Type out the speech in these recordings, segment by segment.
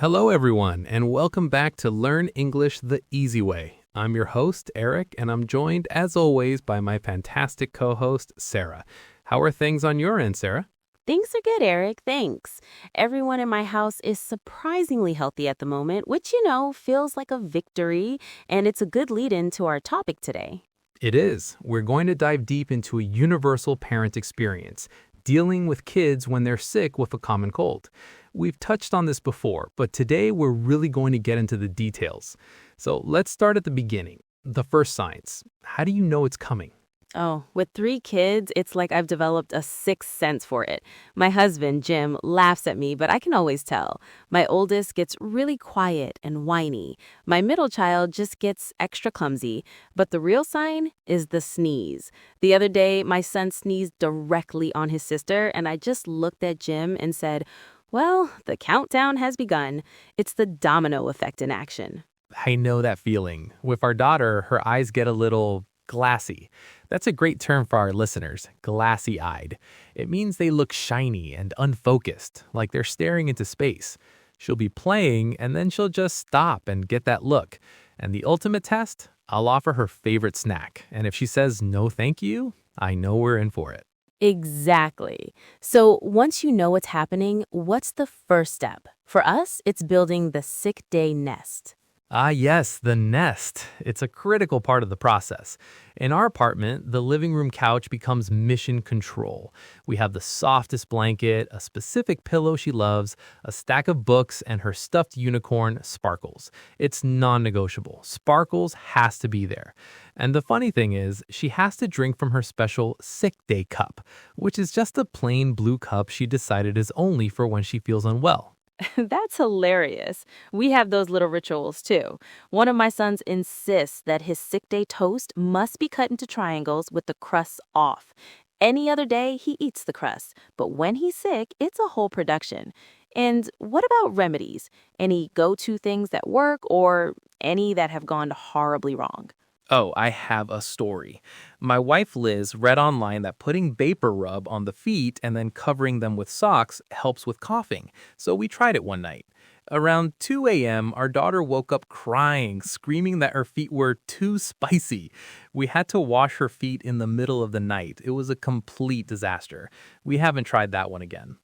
Hello, everyone, and welcome back to Learn English the Easy Way. I'm your host, Eric, and I'm joined, as always, by my fantastic co-host, Sarah. How are things on your end, Sarah? Things are good, Eric. Thanks. Everyone in my house is surprisingly healthy at the moment, which, feels like a victory, and it's a good lead-in to our topic today. It is. We're going to dive deep into a universal parent experience, dealing with kids when they're sick with a common cold. We've touched on this before, but today we're really going to get into the details. So let's start at the beginning. The first signs. How do you know it's coming? Oh, with 3 kids, it's like I've developed a sixth sense for it. My husband, Jim, laughs at me, but I can always tell. My oldest gets really quiet and whiny. My middle child just gets extra clumsy. But the real sign is the sneeze. The other day, my son sneezed directly on his sister, and I just looked at Jim and said, well, the countdown has begun. It's the domino effect in action. I know that feeling. With our daughter, her eyes get a little glassy. That's a great term for our listeners, glassy-eyed. It means they look shiny and unfocused, like they're staring into space. She'll be playing, and then she'll just stop and get that look. And the ultimate test? I'll offer her favorite snack. And if she says no thank you, I know we're in for it. Exactly. So once you know what's happening, what's the first step? For us, it's building the sick day nest. Ah, yes, the nest. It's a critical part of the process. In our apartment, the living room couch becomes mission control. We have the softest blanket, a specific pillow she loves, a stack of books, and her stuffed unicorn, Sparkles. It's non-negotiable. Sparkles has to be there. And the funny thing is, she has to drink from her special sick day cup, which is just a plain blue cup she decided is only for when she feels unwell. That's hilarious. We have those little rituals too. One of my sons insists that his sick day toast must be cut into triangles with the crusts off. Any other day, he eats the crust, but when he's sick, it's a whole production. And what about remedies? Any go-to things that work or any that have gone horribly wrong? Oh, I have a story. My wife Liz read online that putting vapor rub on the feet and then covering them with socks helps with coughing, so we tried it one night. Around 2 a.m., our daughter woke up crying, screaming that her feet were too spicy. We had to wash her feet in the middle of the night. It was a complete disaster. We haven't tried that one again.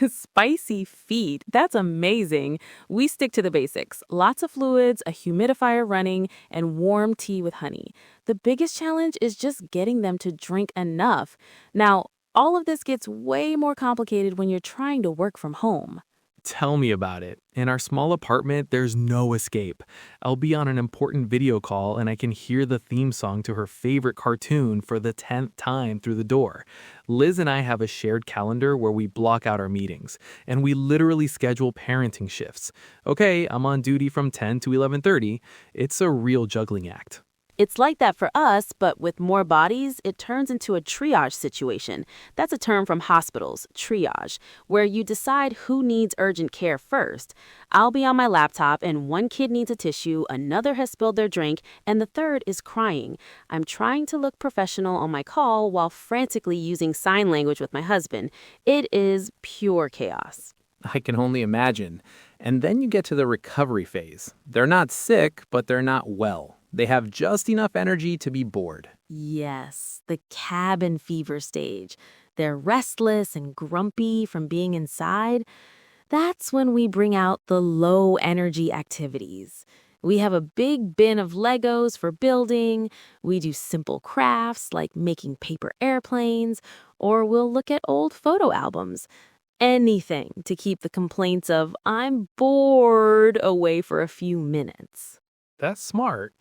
Spicy feet. That's amazing. We stick to the basics. Lots of fluids, a humidifier running, and warm tea with honey. The biggest challenge is just getting them to drink enough. Now, all of this gets way more complicated when you're trying to work from home. Tell me about it. In our small apartment, there's no escape. I'll be on an important video call and I can hear the theme song to her favorite cartoon for the 10th time through the door. Liz and I have a shared calendar where we block out our meetings, and we literally schedule parenting shifts. Okay, I'm on duty from 10 to 11:30. It's a real juggling act. It's like that for us, but with more bodies, it turns into a triage situation. That's a term from hospitals, triage, where you decide who needs urgent care first. I'll be on my laptop and one kid needs a tissue, another has spilled their drink, and the third is crying. I'm trying to look professional on my call while frantically using sign language with my husband. It is pure chaos. I can only imagine. And then you get to the recovery phase. They're not sick, but they're not well. They have just enough energy to be bored. Yes, the cabin fever stage. They're restless and grumpy from being inside. That's when we bring out the low energy activities. We have a big bin of Legos for building. We do simple crafts like making paper airplanes, or we'll look at old photo albums. Anything to keep the complaints of "I'm bored" away for a few minutes. That's smart.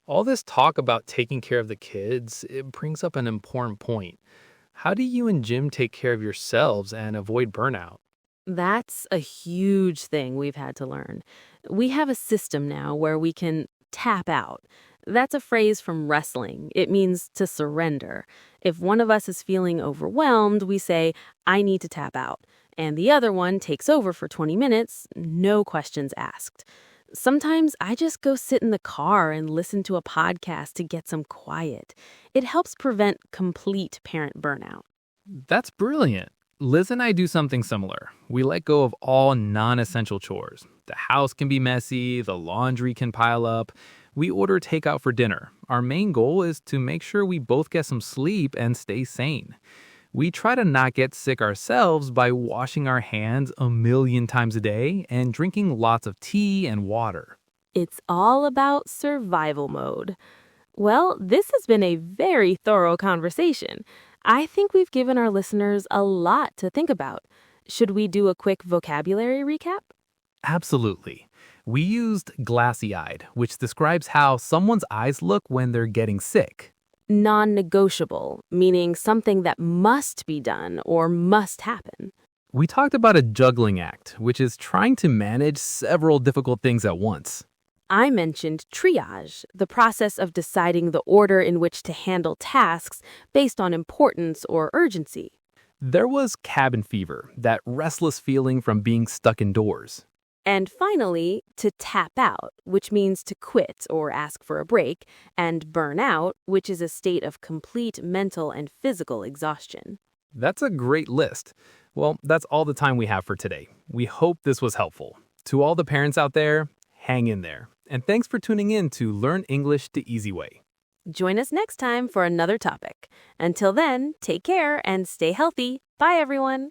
All this talk about taking care of the kids, it brings up an important point. How do you and Jim take care of yourselves and avoid burnout? That's a huge thing we've had to learn. We have a system now where we can tap out. That's a phrase from wrestling. It means to surrender. If one of us is feeling overwhelmed, we say, I need to tap out. And the other one takes over for 20 minutes, no questions asked. Sometimes I just go sit in the car and listen to a podcast to get some quiet. It helps prevent complete parent burnout. That's brilliant. Liz and I do something similar. We let go of all non essential chores. The house can be messy, the laundry can pile up. We order takeout for dinner. Our main goal is to make sure we both get some sleep and stay sane. We try to not get sick ourselves by washing our hands a million times a day and drinking lots of tea and water. It's all about survival mode. Well, this has been a very thorough conversation. I think we've given our listeners a lot to think about. Should we do a quick vocabulary recap? Absolutely. We used glassy eyed, which describes how someone's eyes look when they're getting sick. Non-negotiable, meaning something that must be done or must happen. We talked about a juggling act, which is trying to manage several difficult things at once. I mentioned triage, the process of deciding the order in which to handle tasks based on importance or urgency. There was cabin fever, that restless feeling from being stuck indoors. And finally, to tap out, which means to quit or ask for a break, and burn out, which is a state of complete mental and physical exhaustion. That's a great list. Well, that's all the time we have for today. We hope this was helpful. To all the parents out there, hang in there. And thanks for tuning in to Learn English the Easy Way. Join us next time for another topic. Until then, take care and stay healthy. Bye, everyone.